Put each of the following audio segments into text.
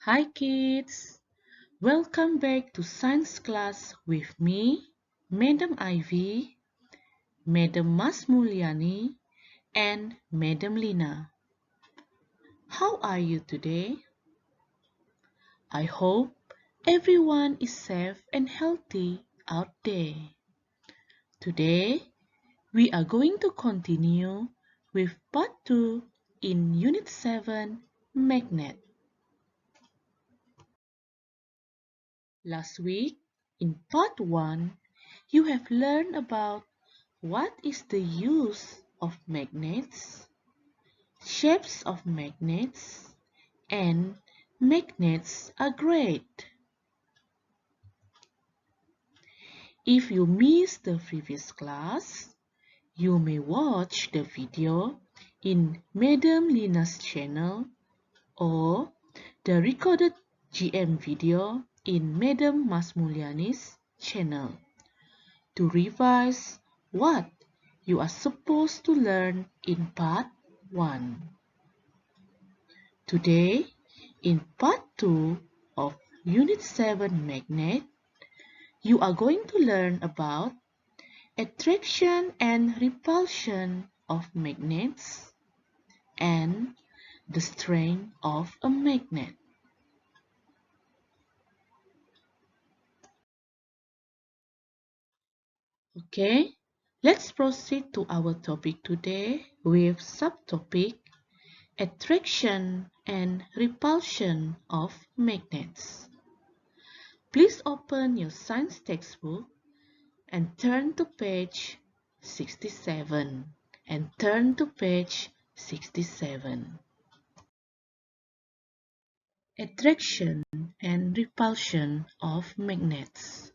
Hi kids! Welcome back to science class with me, Madam Ivy, Madam Masmuliani, and Madam Lina. How are you today? I hope everyone is safe and healthy out there. Today, we are going to continue with part 2 in Unit 7, Magnet. Last week, in part 1, you have learned about what is the use of magnets, shapes of magnets, and magnets are great. If you missed the previous class, you may watch the video in Madam Lina's channel or the recorded GM video in Madam Masmuliani's channel to revise what you are supposed to learn in part 1. Today, in part 2 of Unit 7 Magnet, you are going to learn about attraction and repulsion of magnets and the strength of a magnet. Okay, let's proceed to our topic today with subtopic attraction and repulsion of magnets. Please open your science textbook and turn to page 67 and turn to page 67. Attraction and repulsion of magnets.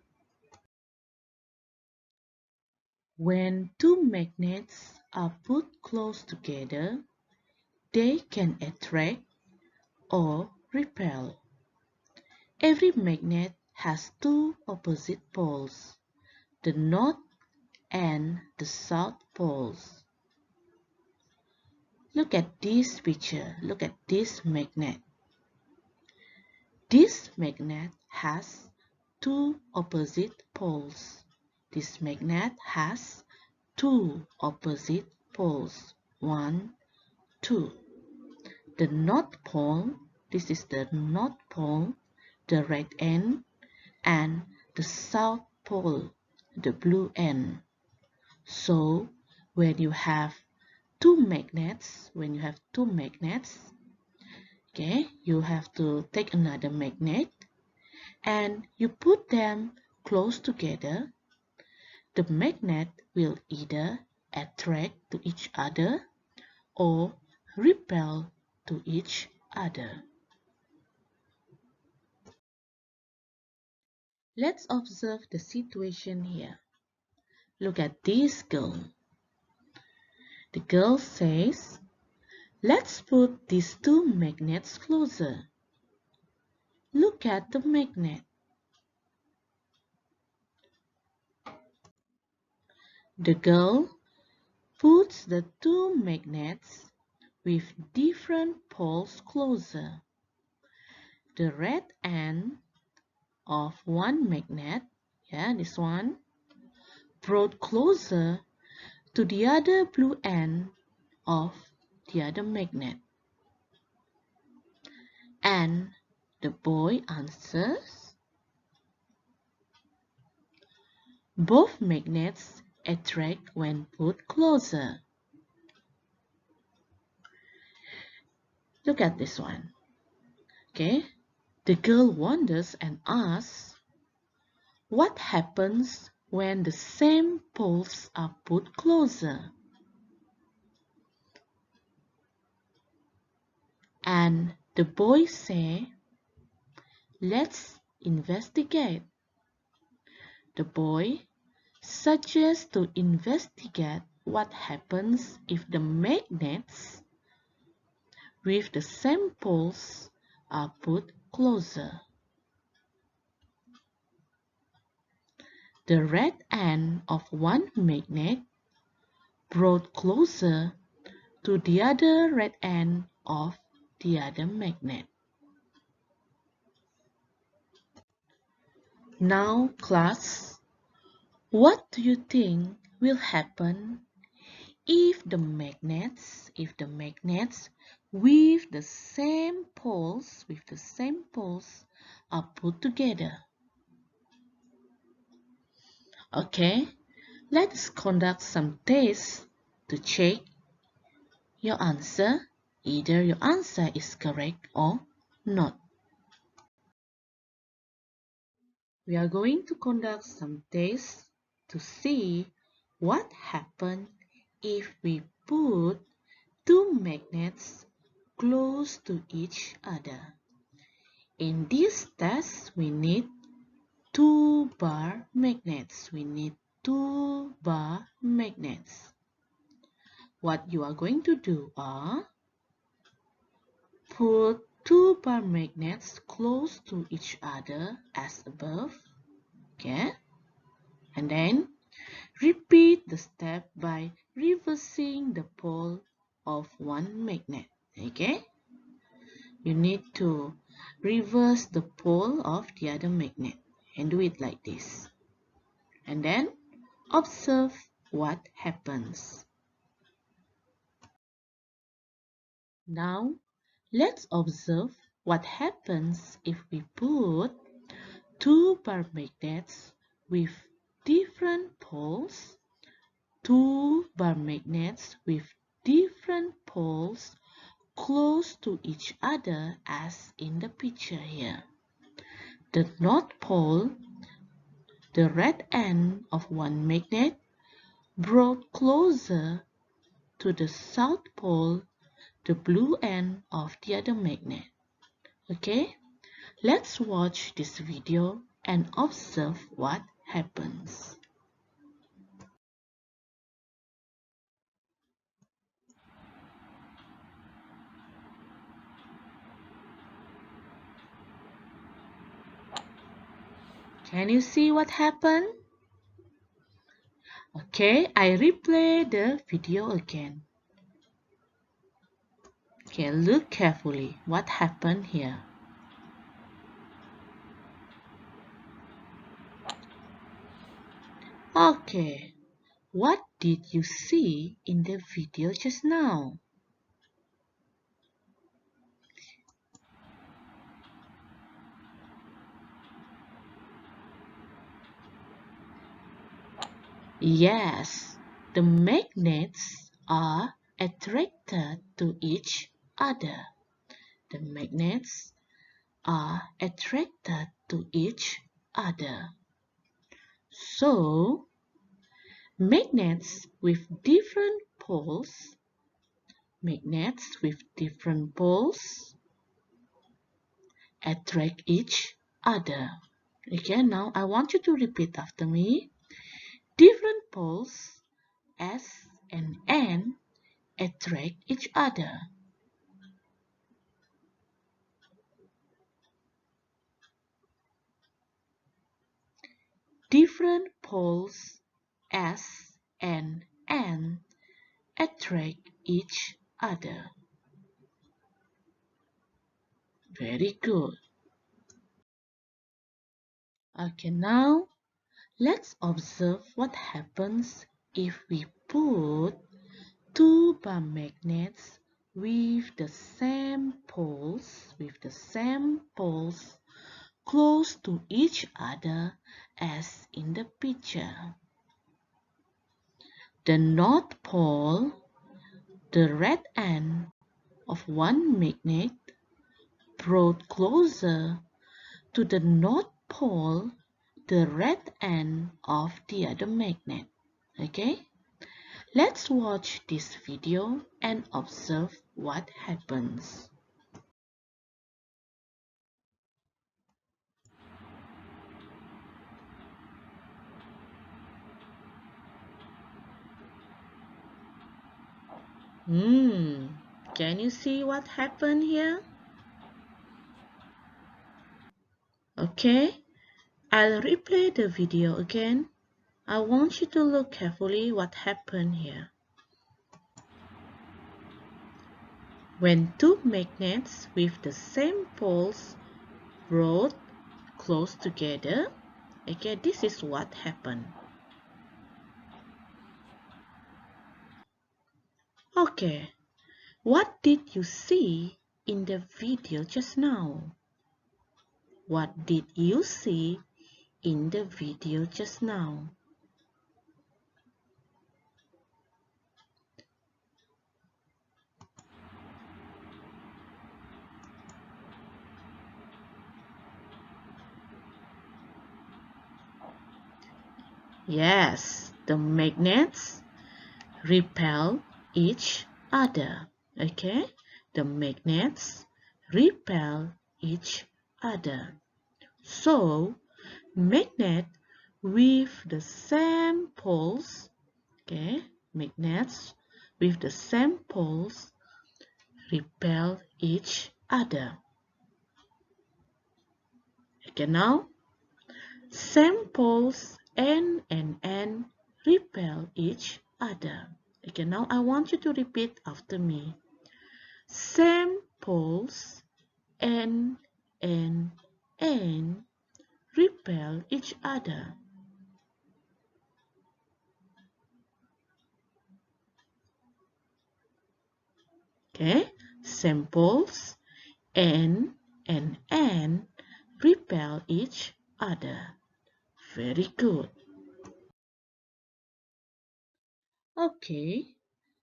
When two magnets are put close together, they can attract or repel. Every magnet has two opposite poles, the north and the south poles. Look at this picture. Look at this magnet. This magnet has two opposite poles. This magnet has two opposite poles. 1, 2. The north pole, this is the north pole, the red end, and the south pole, the blue end. So when you have two magnets, okay, you have to take another magnet and you put them close together. The magnet will either attract to each other or repel to each other. Let's observe the situation here. Look at this girl. The girl says, let's put these two magnets closer. Look at the magnet. The girl puts the two magnets with different poles closer. The red end of one magnet, this one, brought closer to the other blue end of the other magnet. And the boy answers, both magnets attract when put closer. Look at this one. Okay, the girl wonders and asks, what happens when the same poles are put closer? And the boy says, let's investigate. The boy suggests to investigate what happens if the magnets with the same poles are put closer. The red end of one magnet brought closer to the other red end of the other magnet. Now, class, what do you think will happen if the magnets with the same poles are put together? Okay, let's conduct some tests to check your answer. Either your answer is correct or not. We are going to conduct some tests to see what happens if we put two magnets close to each other. In this test, we need two bar magnets. What you are going to do are put two bar magnets close to each other as above. Okay? And then repeat the step by reversing the pole of one magnet. Okay? You need to reverse the pole of the other magnet and do it like this. And then observe what happens. Now, let's observe what happens if we put two bar magnets with different poles, close to each other as in the picture here. The north pole, the red end of one magnet, brought closer to the south pole, the blue end of the other magnet. Okay, let's watch this video and observe what happens. Can you see what happened? Okay, I replay the video again. Okay, look carefully what happened here. Okay, what did you see in the video just now? Yes, the magnets are attracted to each other. The magnets are attracted to each other. So, magnets with different poles attract each other. Okay, now I want you to repeat after me. Different poles, S and N, attract each other. Different poles, S and N, attract each other. Very good. Okay, now let's observe what happens if we put two bar magnets with the same poles close to each other as in the picture. The north pole, the red end of one magnet, brought closer to the north pole, the red end of the other magnet. Okay? Let's watch this video and observe what happens. Can you see what happened here? Okay, I'll replay the video again. I want you to look carefully what happened here. When two magnets with the same poles brought close together, Okay, this is what happened. Okay, what did you see in the video just now? What did you see in the video just now? Yes, the magnets repel each other. Okay, the magnets repel each other. So, magnet with the same poles, okay, magnets with the same poles repel each other. Okay, now same poles N and N repel each other. Okay, now I want you to repeat after me. Same poles N and N repel each other. Okay, same poles N and N repel each other. Very good. Okay,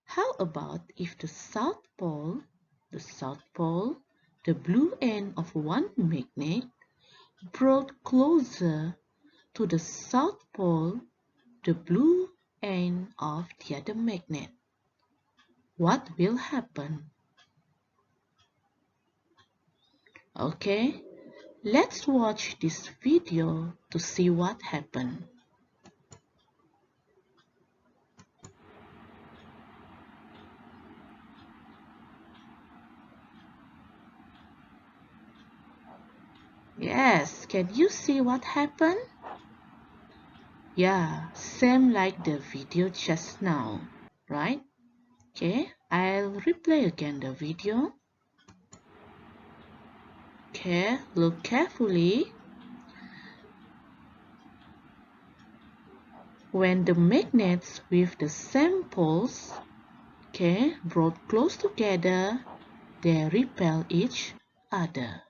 how about if the South Pole, the blue end of one magnet brought closer to the South Pole, the blue end of the other magnet? What will happen? Okay, let's watch this video to see what happened. Yes, can you see what happened? Yeah, same like the video just now, right? Okay, I'll replay again the video. Okay, look carefully. When the magnets with the same poles, okay, brought close together, they repel each other.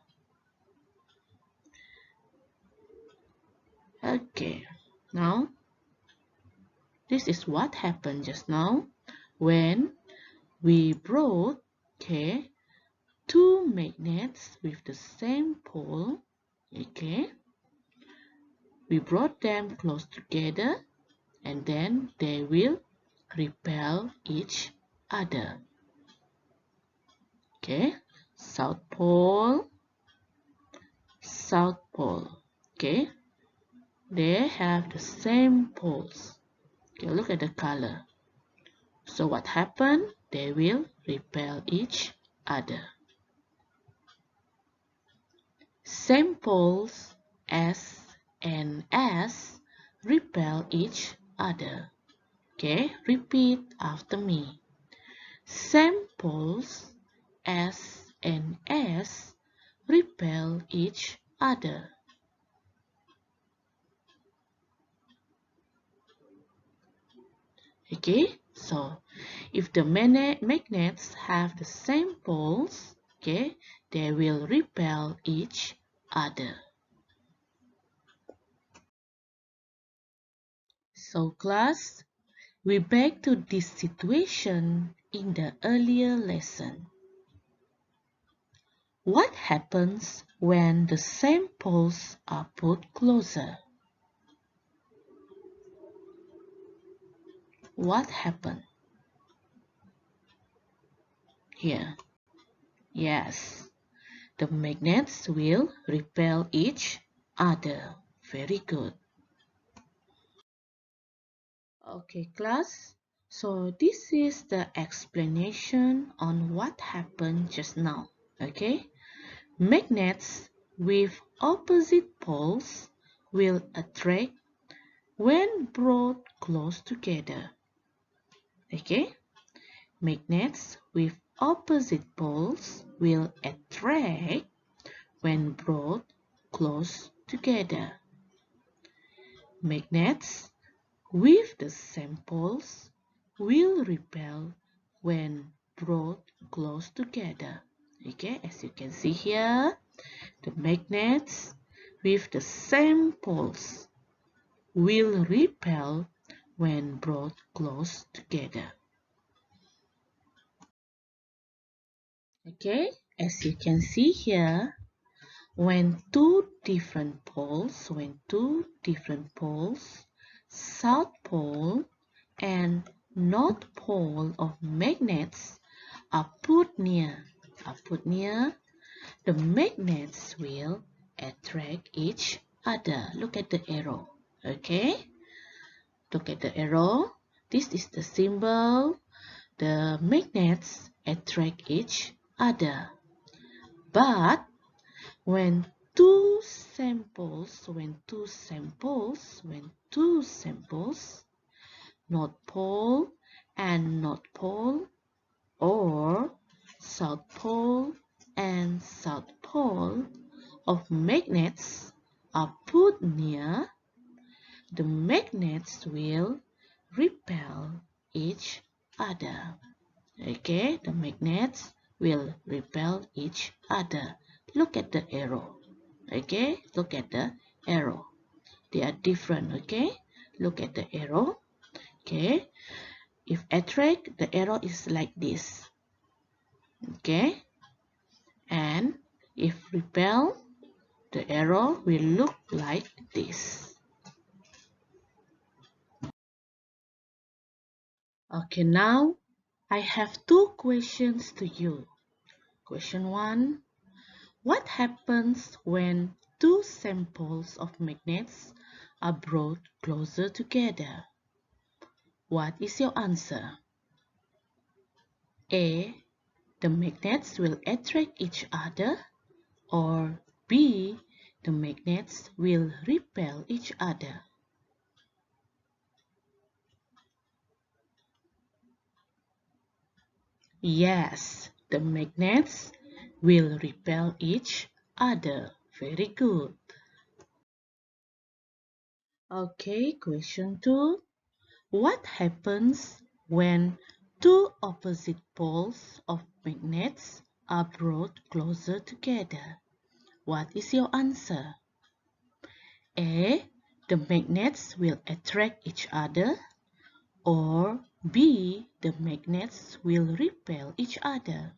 Okay, now this is what happened just now when we brought, okay, two magnets with the same pole, okay, we brought them close together and then they will repel each other. Okay, South Pole, South Pole. Okay, they have the same poles. Okay, look at the color. So what happened? They will repel each other. Same poles S and S repel each other. Okay, repeat after me. Same poles S and S repel each other. Okay, so if the magnets have the same poles, okay, they will repel each other. So class, we back to this situation in the earlier lesson. What happens when the same poles are put closer? What happened? Here. Yes, the magnets will repel each other. Very good. Okay, class. So this is the explanation on what happened just now. Okay, magnets with opposite poles will attract when brought close together. Okay, magnets with opposite poles will attract when brought close together. Magnets with the same poles will repel when brought close together. Okay, as you can see here, the magnets with the same poles will repel when brought close together. Okay, as you can see here, when two different poles, south pole and north pole of magnets are put near, the magnets will attract each other. Look at the arrow. Okay, look at the arrow. This is the symbol. The magnets attract each other. But when two samples, North Pole and North Pole, or South Pole and South Pole of magnets are put near, the magnets will repel each other. Okay, the magnets will repel each other. Look at the arrow. Okay, look at the arrow. They are different. Okay, look at the arrow. Okay, if attract, the arrow is like this. Okay, and if repel, the arrow will look like this. Okay, now I have two questions to you. Question 1. What happens when two samples of magnets are brought closer together? What is your answer? A. The magnets will attract each other, or B. The magnets will repel each other. Yes, the magnets will repel each other. Very good. Okay, question 2. What happens when two opposite poles of magnets are brought closer together? What is your answer? A. The magnets will attract each other, or B. The magnets will repel each other.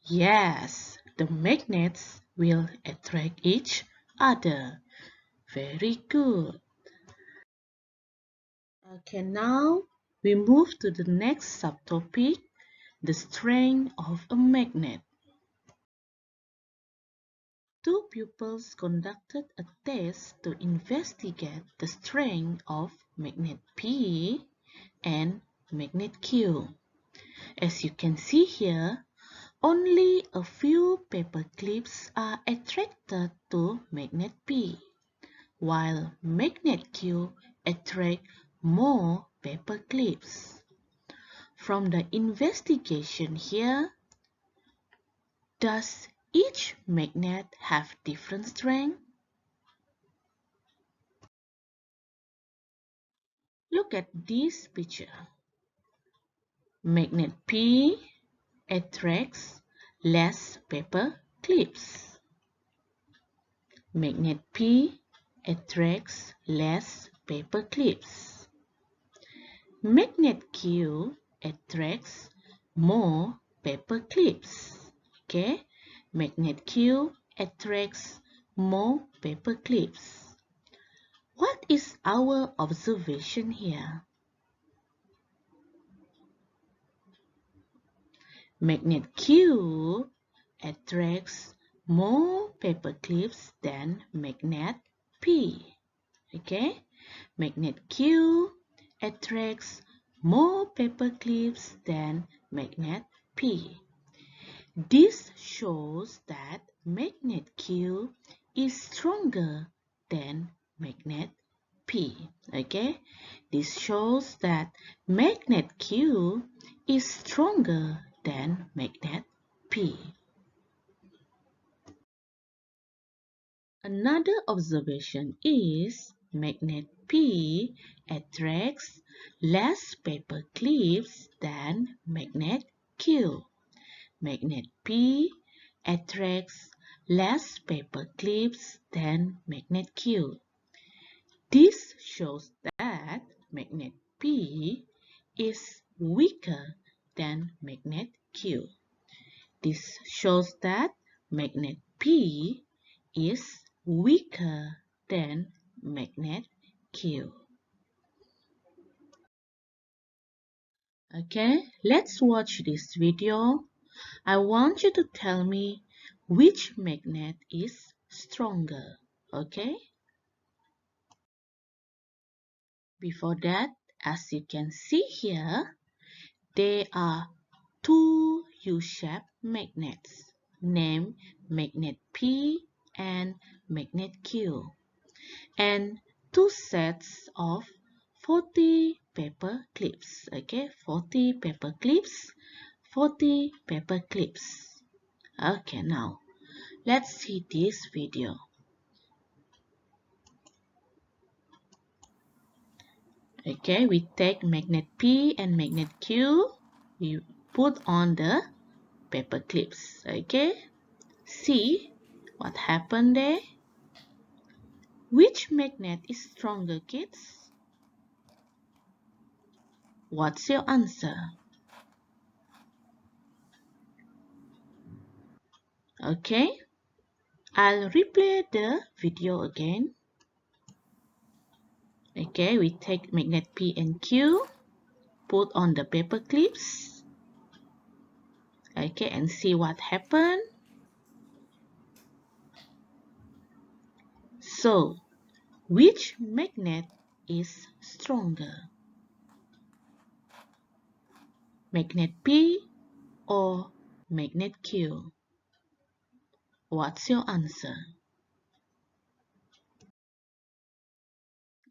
Yes, the magnets will attract each other. Very good. Okay, now we move to the next subtopic, the strength of a magnet. Two pupils conducted a test to investigate the strength of magnet P and magnet Q. As you can see here, only a few paper clips are attracted to magnet P, while magnet Q attracts more paper clips. From the investigation here, does each magnet have different strength? Look at this picture. Magnet P attracts less paper clips. Magnet P attracts less paper clips. Magnet Q attracts more paper clips. Okay, magnet Q attracts more paper clips. What is our observation here? Magnet Q attracts more paper clips than magnet P. Okay, magnet Q attracts more paper clips than magnet P. This shows that magnet Q is stronger than magnet P. Okay, this shows that magnet Q is stronger than magnet P. Another observation is magnet P attracts less paper clips than magnet Q. Magnet P attracts less paper clips than magnet Q. This shows that magnet P is weaker than magnet Q. This shows that magnet P is weaker than magnet Q. Okay, let's watch this video. I want you to tell me which magnet is stronger. Okay? Before that, as you can see here, there are two U-shaped magnets named magnet P and magnet Q, and two sets of 40 paper clips. Okay, 40 paper clips, 40 paper clips. Okay, now let's see this video. Okay, we take magnet P and magnet Q. We put on the paper clips. Okay, see what happened there? Which magnet is stronger, kids? What's your answer? Okay, I'll replay the video again. Okay, we take magnet P and Q, put on the paper clips. Okay, and see what happened. So, which magnet is stronger? Magnet P or magnet Q? What's your answer?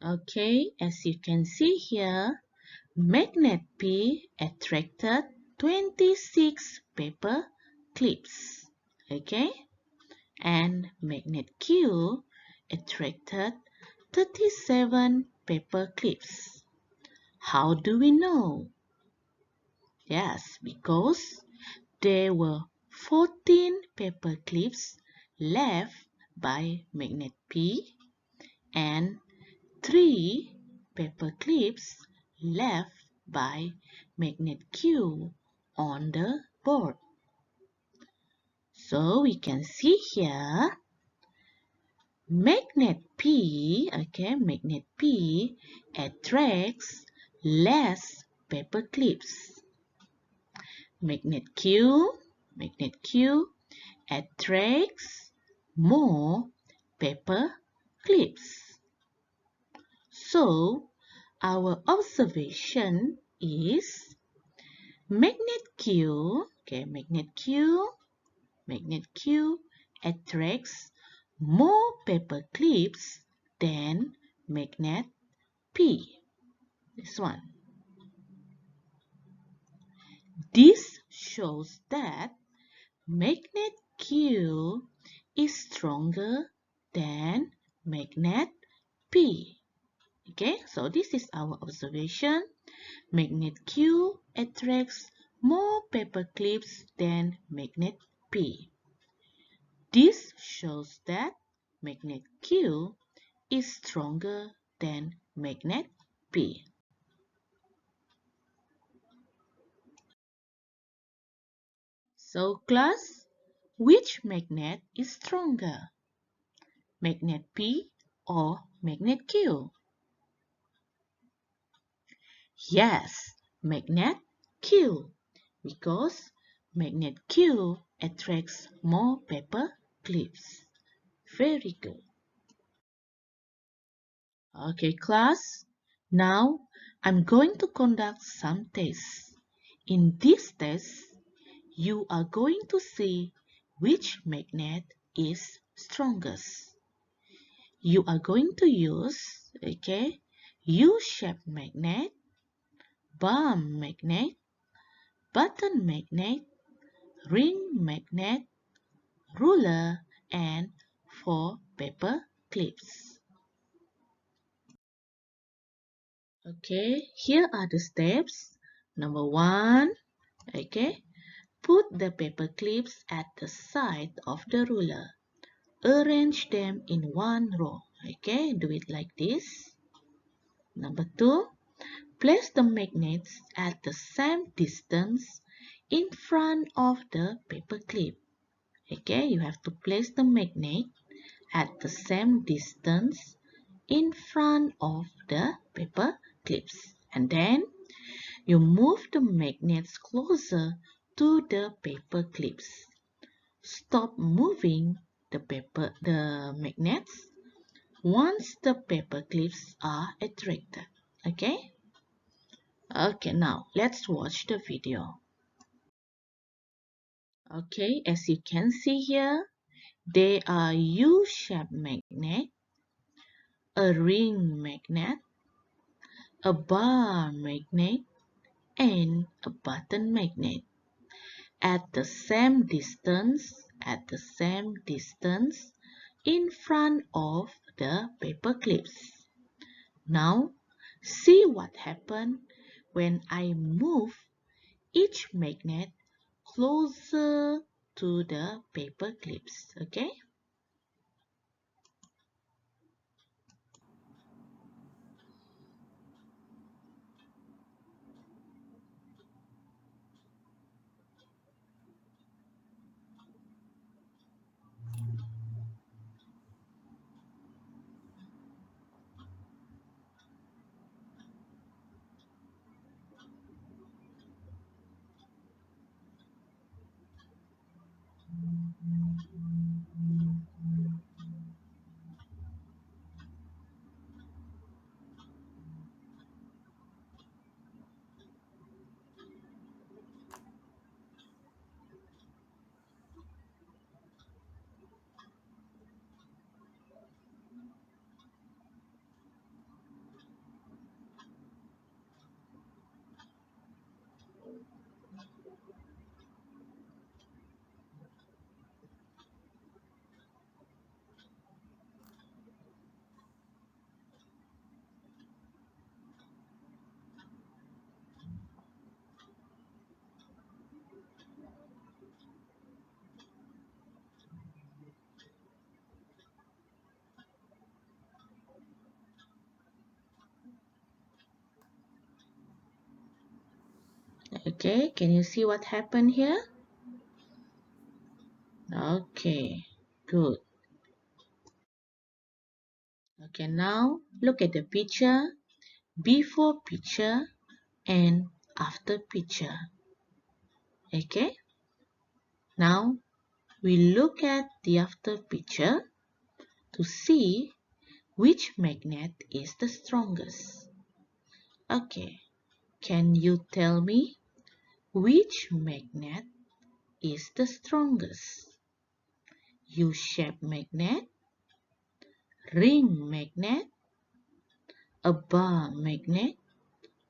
Okay, as you can see here, magnet P attracted 26 paper clips. Okay, and magnet Q attracted 37 paper clips. How do we know? Yes, because there were 14 paper clips left by magnet P and 3 paper clips left by magnet Q on the board. So we can see here magnet P, okay, magnet P attracts less paper clips. Magnet Q attracts more paper clips. So our observation is magnet Q attracts more paper clips than magnet P. This one. This shows that magnet Q is stronger than magnet P. Okay, so this is our observation. Magnet Q attracts more paper clips than magnet P. This shows that magnet Q is stronger than magnet P. So class, which magnet is stronger? Magnet P or magnet Q? Yes, magnet Q, because magnet Q attracts more paper clips. Very good. Okay, class. Now I'm going to conduct some tests. In this test, you are going to see which magnet is strongest. You are going to use, okay, U-shaped magnet, bomb magnet, button magnet, ring magnet, ruler, and for paper clips. Okay, here are the steps. Number 1, okay, put the paper clips at the side of the ruler. Arrange them in one row. Okay, do it like this. Number 2, place the magnets at the same distance in front of the paper clip. Okay, you have to place the magnet at the same distance in front of the paper clips. And then you move the magnets closer to the paper clips. Stop moving the magnets once the paper clips are attracted. Okay? Okay, now let's watch the video. Okay, as you can see here, they are U-shaped magnet, a ring magnet, a bar magnet, and a button magnet. At the same distance in front of the paper clips. Now, see what happens when I move each magnet closer to the paper clips. Okay? Okay, can you see what happened here? Okay, good. Okay, now look at the picture, before picture and after picture. Okay, now we look at the after picture to see which magnet is the strongest. Okay, can you tell me which magnet is the strongest? U-shaped magnet, ring magnet, a bar magnet,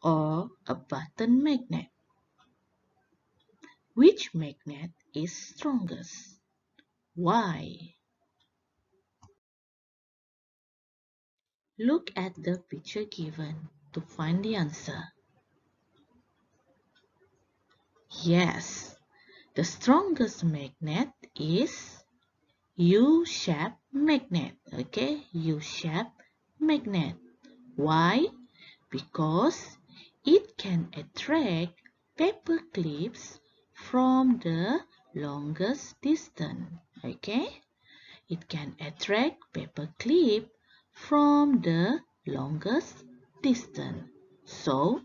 or a button magnet? Which magnet is strongest? Why? Look at the picture given to find the answer. Yes, the strongest magnet is U-shaped magnet. Okay, U-shaped magnet. Why? Because it can attract paper clips from the longest distance. Okay, it can attract paper clip from the longest distance. So,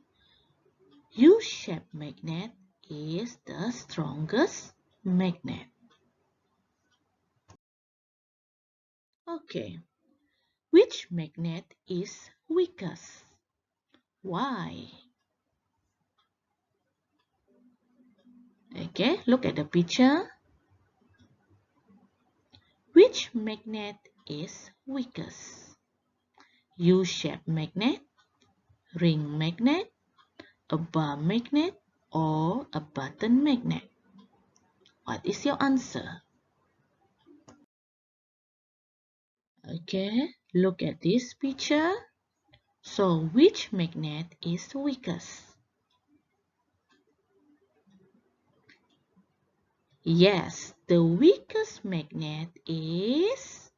U-shaped magnet is the strongest magnet. Okay, which magnet is weakest? Why? Okay, look at the picture. Which magnet is weakest? U-shaped magnet, ring magnet, a bar magnet, or a button magnet? What is your answer? Okay, look at this picture. So which magnet is weakest? Yes, the weakest magnet is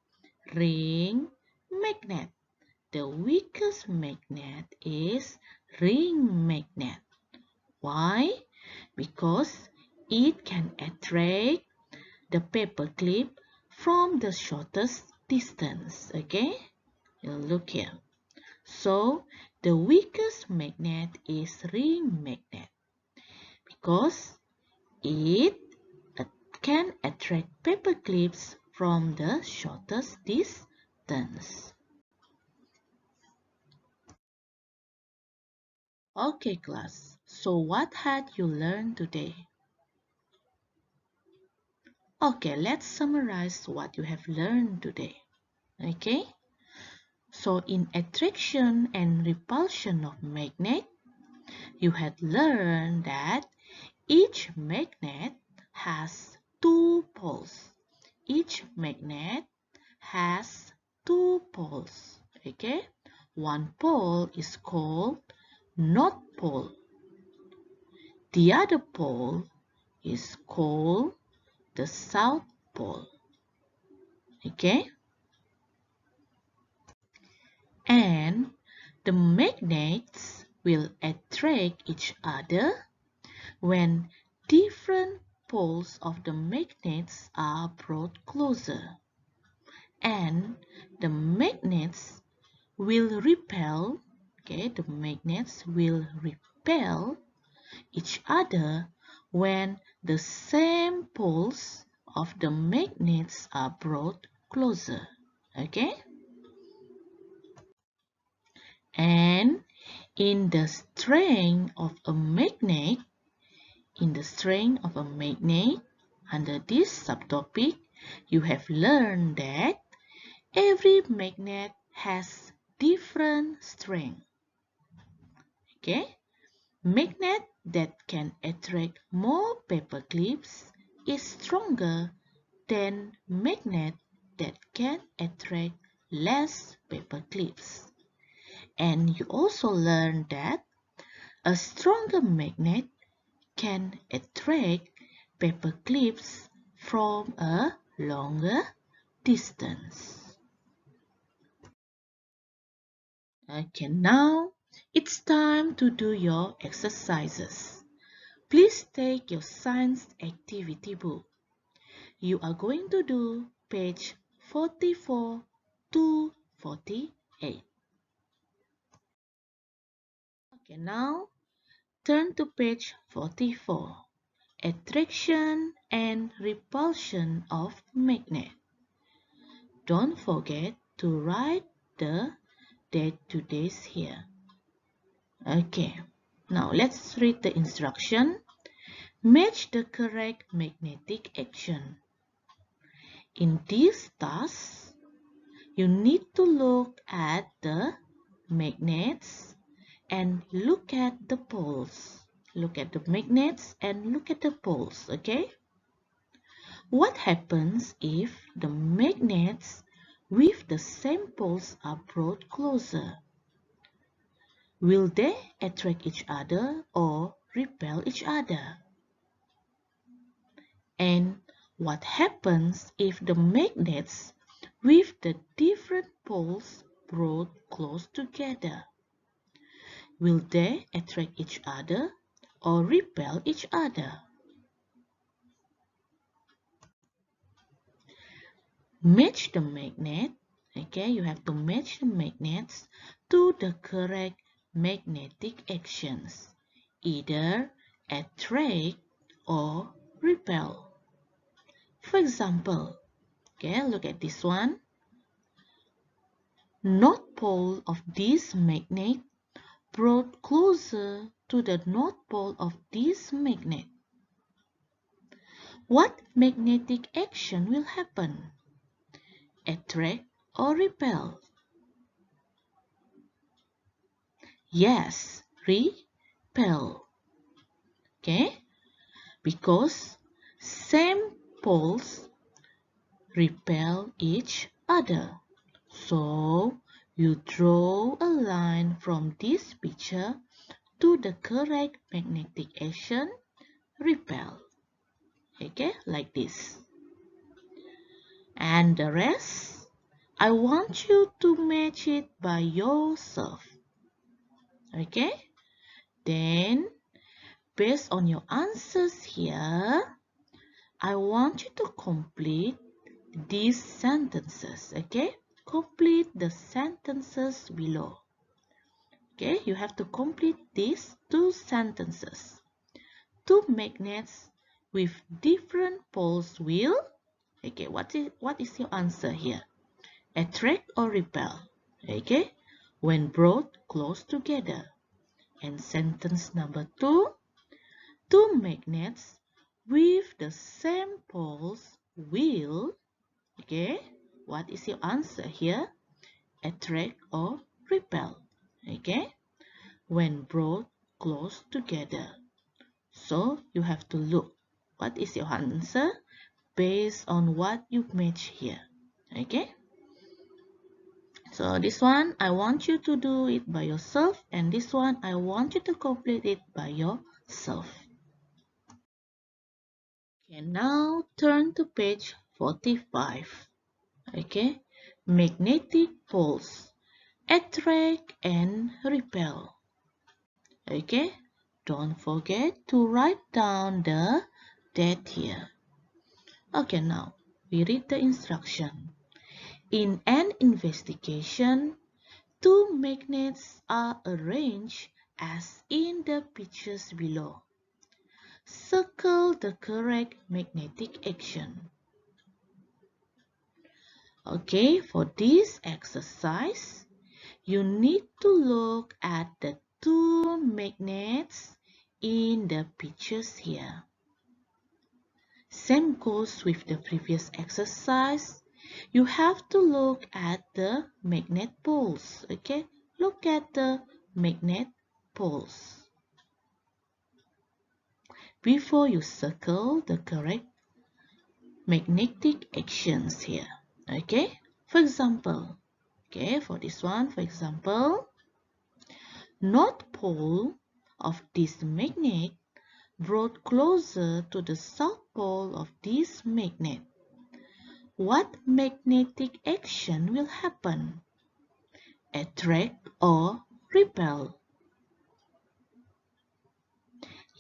ring magnet. The weakest magnet is ring magnet. Why? Because it can attract the paper clip from the shortest distance. Okay? You look here. So the weakest magnet is ring magnet because it can attract paper clips from the shortest distance. Okay, class. So what had you learned today? Okay, let's summarize what you have learned today. Okay? So in attraction and repulsion of magnet, you had learned that each magnet has two poles. Each magnet has two poles. Okay? One pole is called North Pole. The other pole is called the South Pole. Okay? And the magnets will attract each other when different poles of the magnets are brought closer. And the magnets will repel, okay, the magnets will repel each other when the same poles of the magnets are brought closer. Okay? And in the strength of a magnet, under this subtopic, you have learned that every magnet has different strength. Okay? Magnet that can attract more paper clips is stronger than magnet that can attract less paper clips. And you also learned that a stronger magnet can attract paper clips from a longer distance. Okay, now it's time to do your exercises. Please take your science activity book. You are going to do page 44 to 48. Okay, now turn to page 44. Attraction and repulsion of magnet. Don't forget to write the date to days here. Okay, now let's read the instruction. Match the correct magnetic action. In this task, you need to look at the magnets and look at the poles. Look at the magnets and look at the poles, okay? What happens if the magnets with the same poles are brought closer? Will they attract each other or repel each other? And what happens if the magnets with the different poles brought close together? Will they attract each other or repel each other? Match the magnet. Okay, you have to match the magnets to the correct magnetic actions. Either attract or repel. For example, okay, look at this one. North pole of this magnet brought closer to the north pole of this magnet. What magnetic action will happen? Attract or repel? Yes, repel. Okay? Because same poles repel each other. So you draw a line from this picture to the correct magnetic action, repel. Okay, like this. And the rest, I want you to match it by yourself. Okay, then based on your answers here, I want you to complete these sentences. Okay, complete the sentences below. Okay, you have to complete these two sentences. Two magnets with different poles will, okay, what is your answer here? Attract or repel? Okay, when brought close together. And sentence number 2, two magnets with the same poles will, okay, what is your answer here? Attract or repel? Okay, when brought close together. So you have to look. What is your answer based on what you match here? Okay. So this one, I want you to do it by yourself, and this one, I want you to complete it by yourself. Okay, now turn to page 45. Okay, magnetic poles attract and repel. Okay, don't forget to write down the date here. Okay, now we read the instruction. In an investigation, two magnets are arranged as in the pictures below. Circle the correct magnetic action. Okay, for this exercise, you need to look at the two magnets in the pictures here. Same goes with the previous exercise. You have to look at the magnet poles. Okay, look at the magnet poles before you circle the correct magnetic actions here. Okay, for example, okay, for this one, for example, north pole of this magnet brought closer to the south pole of this magnet. What magnetic action will happen? Attract or repel?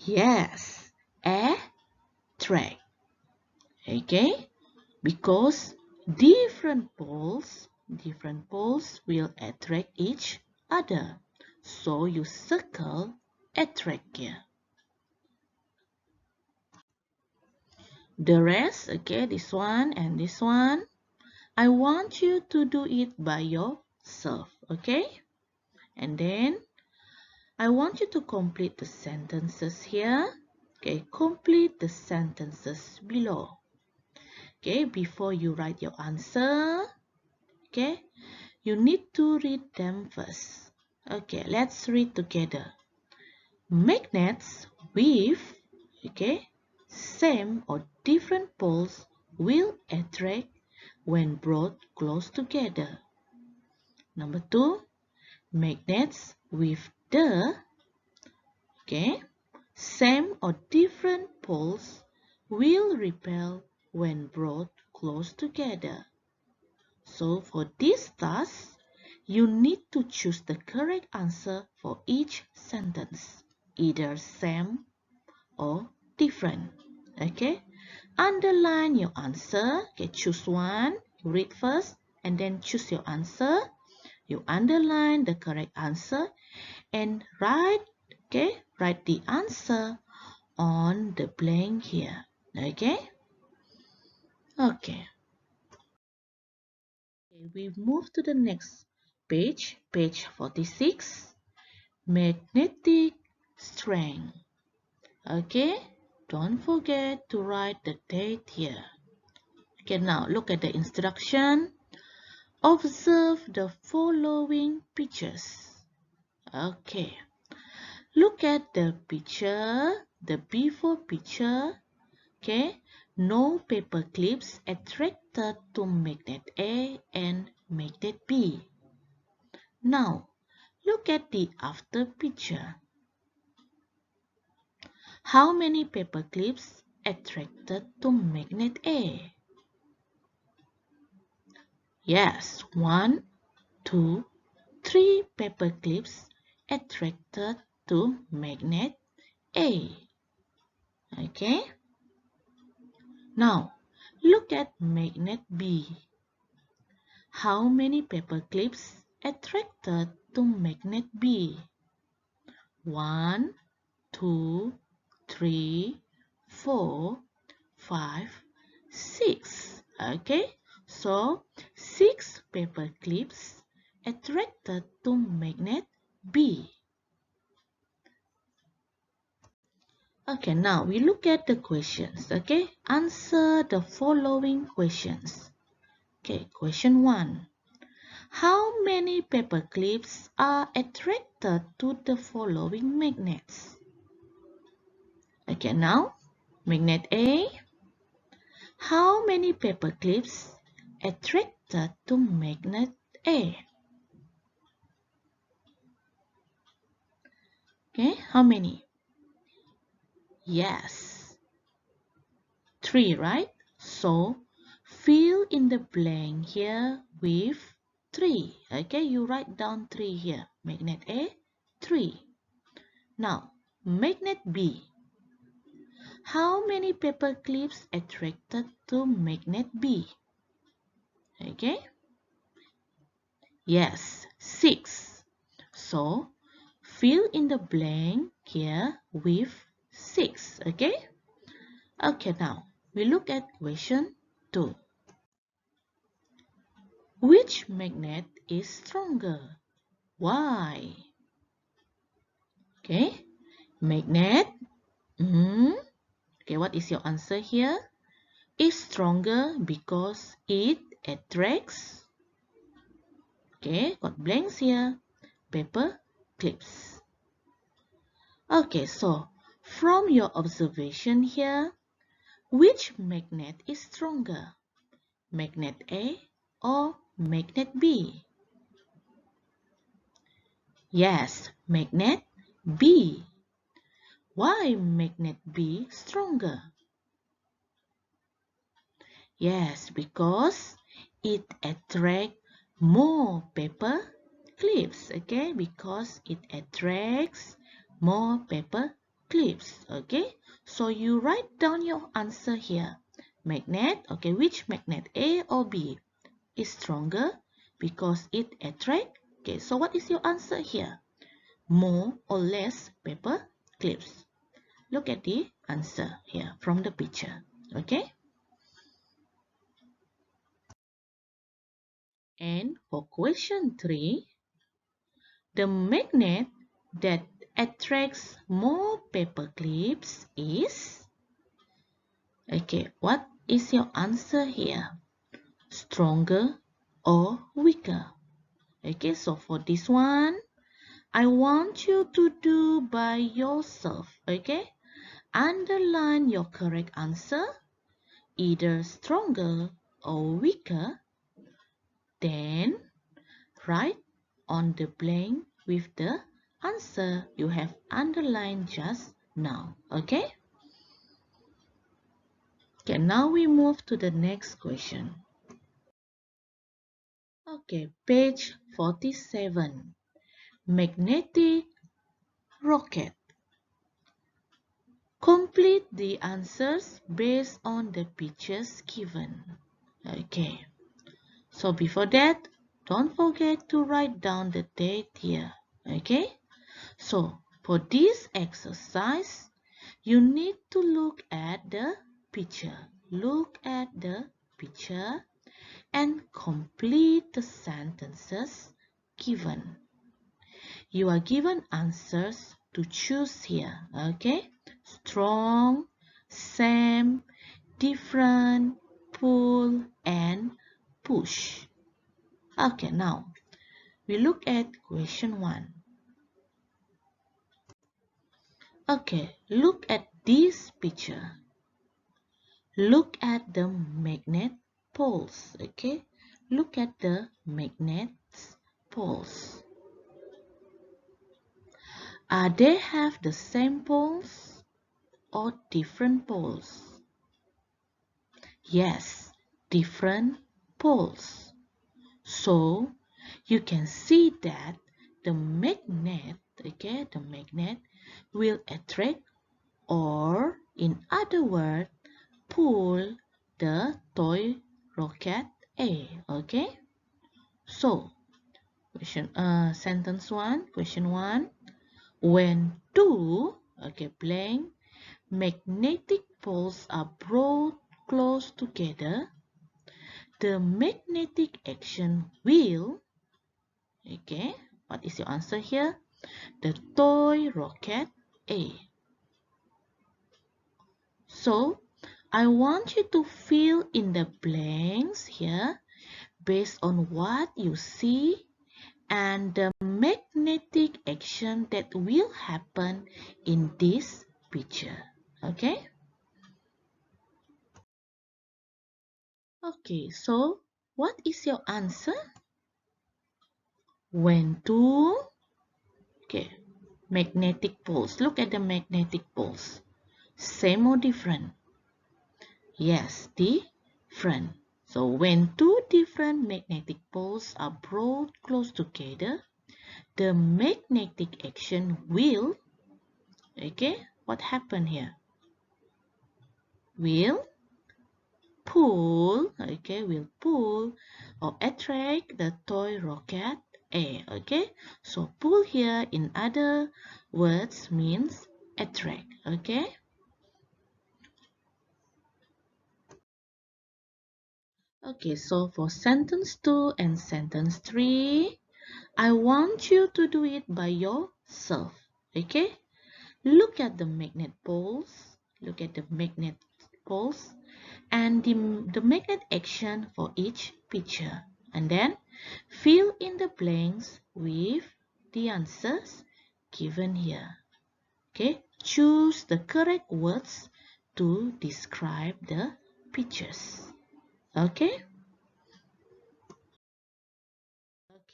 Yes, attract. Okay, because different poles will attract each other. So you circle attract here. The rest, okay, this one and this one, I want you to do it by yourself, okay? And then I want you to complete the sentences here. Okay, complete the sentences below. Okay, before you write your answer, okay, you need to read them first. Okay, let's read together. Magnets with, okay, same or different poles will attract when brought close together. Number 2, magnets with the, okay, same or different poles will repel when brought close together. So for this task, you need to choose the correct answer for each sentence, either same or different. Okay, underline your answer. Okay, choose one, you read first, and then choose your answer. You underline the correct answer and write, okay, write the answer on the blank here. Okay, okay. We move to the next page, page 46, magnetic strength. Okay, don't forget to write the date here. Okay, now look at the instruction. Observe the following pictures. Okay, look at the picture, the before picture. Okay, no paper clips attracted to magnet A and magnet B? Now, look at the after picture. How many paper clips attracted to magnet A? Yes, 1, 2, 3 paper clips attracted to magnet A. Okay? Now, look at magnet B. How many paper clips attracted to magnet B? 1, 2, 3, 4, 5, 6. Okay, so 6 paper clips attracted to magnet B. Okay, now we look at the questions. Okay, answer the following questions. Okay, question 1. How many paper clips are attracted to the following magnets? Okay, now, magnet A. How many paper clips attracted to magnet A? Okay, how many? Yes, 3, right? So, fill in the blank here with 3. Okay, you write down 3 here. Magnet A, 3. Now, magnet B. How many paper clips attracted to magnet B? Okay. Yes, 6. So, fill in the blank here with 6. Okay. Okay, now we look at question 2. Which magnet is stronger? Why? Okay. Magnet. Okay, what is your answer here? Is stronger because it attracts. Okay, got blanks here. Paper clips. Okay, so from your observation here, which magnet is stronger? Magnet A or magnet B? Yes, magnet B. Why magnet B stronger? Yes, because it attracts more paper clips. Okay, because it attracts more paper clips. Okay, so you write down your answer here. Magnet, okay, which magnet, A or B, is stronger because it attracts? Okay, so what is your answer here? More or less paper clips. Look at the answer here from the picture. Okay. And for question 3, the magnet that attracts more paper clips is... Okay, what is your answer here? Stronger or weaker? Okay, so for this one, I want you to do by yourself. Okay, underline your correct answer, either stronger or weaker. Then write on the blank with the answer you have underlined just now. Okay? Okay, now we move to the next question. Okay, page 47. Magnetic rocket. Complete the answers based on the pictures given. Okay. So before that, don't forget to write down the date here. Okay? So for this exercise, you need to look at the picture. Look at the picture and complete the sentences given. You are given answers to choose here. Okay? Strong, same, different, pull, and push. Okay, now we look at question 1. Okay, look at this picture. Look at the magnet poles. Okay, look at the magnet's poles. They have the same poles or different poles? Yes, different poles. So you can see that the magnet, the magnet will attract, or in other words, pull the toy rocket A. So sentence 1, question 1. When two, blank, magnetic poles are brought close together, the magnetic action will, what is your answer here? The toy rocket A. So, I want you to fill in the blanks here based on what you see and the magnetic action that will happen in this picture. Okay, so what is your answer? When two magnetic poles, look at the magnetic poles, same or different? Yes, different. So when two different magnetic poles are brought close together, the magnetic action will, what happened here? Will pull, will pull or attract the toy rocket A, So pull here in other words means attract, so for sentence 2 and sentence 3, I want you to do it by yourself, Look at the magnet poles, and the magnet action for each picture, and then fill in the blanks with the answers given here. Choose the correct words to describe the pictures.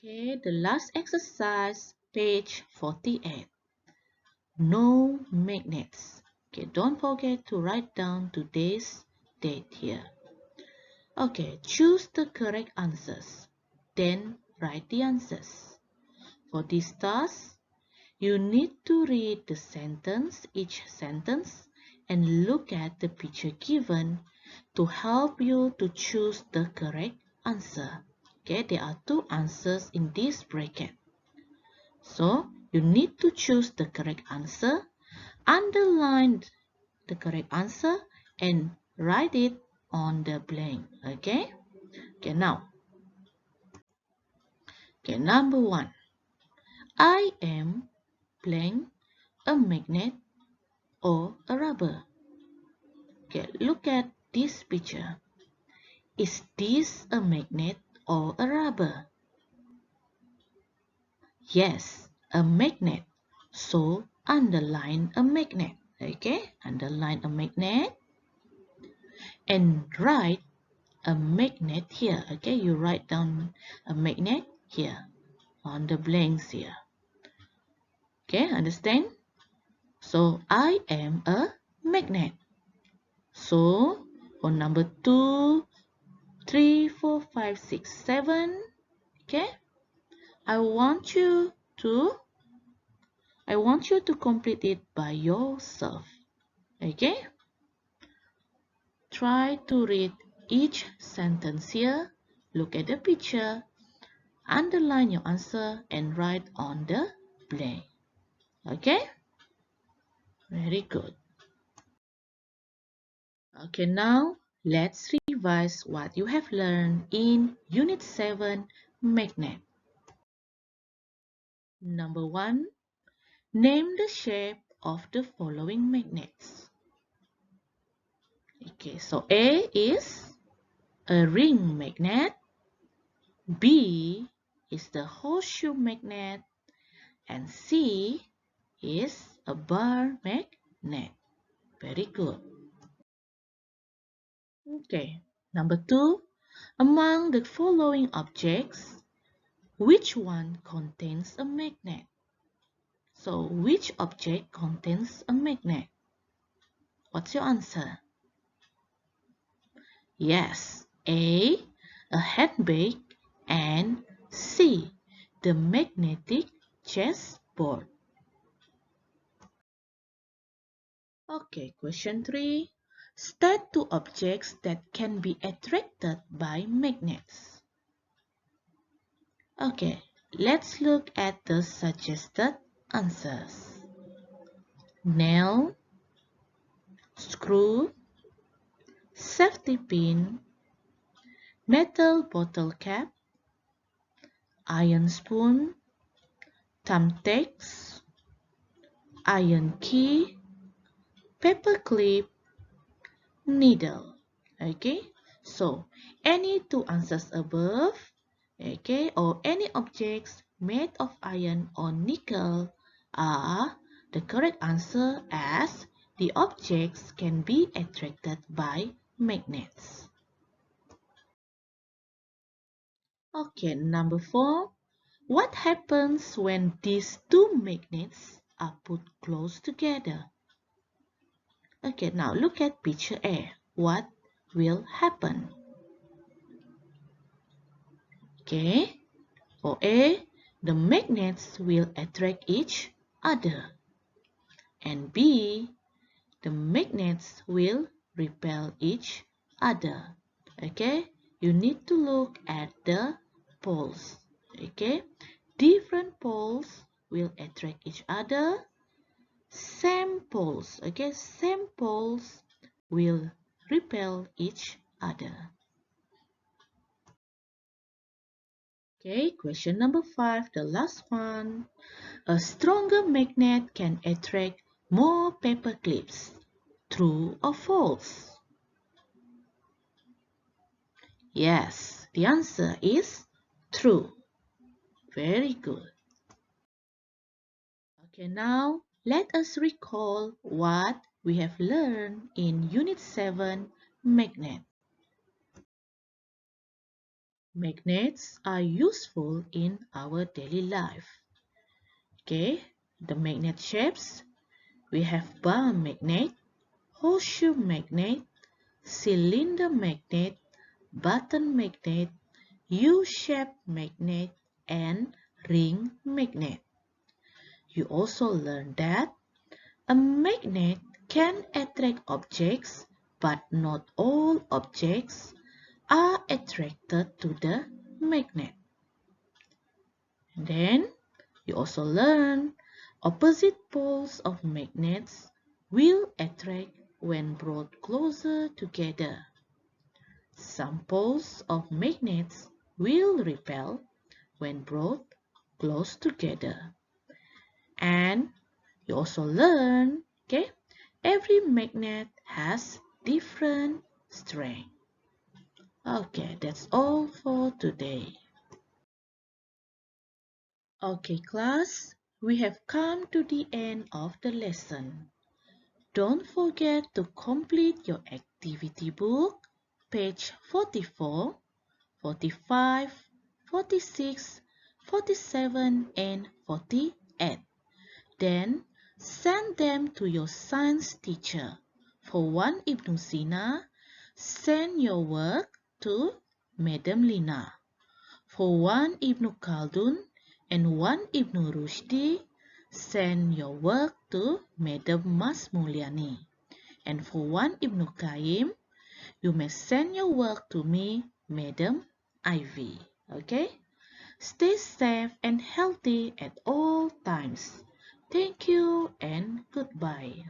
The last exercise, page 48. No magnets. Don't forget to write down today's date here. Choose the correct answers. Then write the answers. For this task, you need to read the sentence, each sentence, and look at the picture given to help you to choose the correct answer. There are two answers in this bracket. So, you need to choose the correct answer, underline the correct answer, and write it on the blank. Now. Number 1. I am blank a magnet or a rubber. Look at this picture. Is this a magnet or a rubber? Yes, a magnet. So underline a magnet. Underline a magnet and write a magnet here. You write down a magnet here on the blanks here. Understand? So I am a magnet. So for number 2, 3, 4, 5, 6, 7, I want you to complete it by yourself. Try to read each sentence here. Look at the picture. Underline your answer and write on the blank. Very good. Now let's revise what you have learned in Unit 7, Magnet. Number 1. Name the shape of the following magnets. So A is a ring magnet, B is the horseshoe magnet, and C is a bar magnet. Very good. Number 2. Among the following objects, which one contains a magnet? So, which object contains a magnet? What's your answer? Yes, A, a handbag, and C, the magnetic chessboard. Okay, question 3. State two objects that can be attracted by magnets. Okay, let's look at the suggested answers. Nail, screw, safety pin, metal bottle cap, iron spoon, thumbtacks, iron key, paper clip, needle. Okay, so any two answers above, okay, or any objects made of iron or nickel are the correct answer, as the objects can be attracted by magnets. Okay, number 4. What happens when these two magnets are put close together? Okay, now look at picture A. What will happen? Okay, for A, the magnets will attract each other. And B, the magnets will repel each other. Okay, you need to look at the poles. Okay, different poles will attract each other. Same poles, okay, same poles will repel each other. Okay, question number 5, the last one. A stronger magnet can attract more paper clips. True or false? Yes, the answer is true. Very good. Okay, now let us recall what we have learned in Unit 7, magnet. Magnets are useful in our daily life. Okay, the magnet shapes. We have bar magnet, horseshoe magnet, cylinder magnet, button magnet, U-shaped magnet, and ring magnet. You also learned that a magnet can attract objects, but not all objects are attracted to the magnet. Then you also learn opposite poles of magnets will attract when brought closer together. Some poles of magnets will repel when brought close together. And you also learn, okay, every magnet has different strength. Okay, that's all for today. Okay, class, we have come to the end of the lesson. Don't forget to complete your activity book, page 44, 45, 46, 47, and 48. Then send them to your science teacher. For one Ibnu Sina, send your work to Madam Lina. For one Ibnu Khaldun and one Ibnu Rushdi, send your work to Madam Mas Mulyani. And for one Ibnu Qayyim, you may send your work to me, Madam Ivy. Okay? Stay safe and healthy at all times. Thank you and goodbye.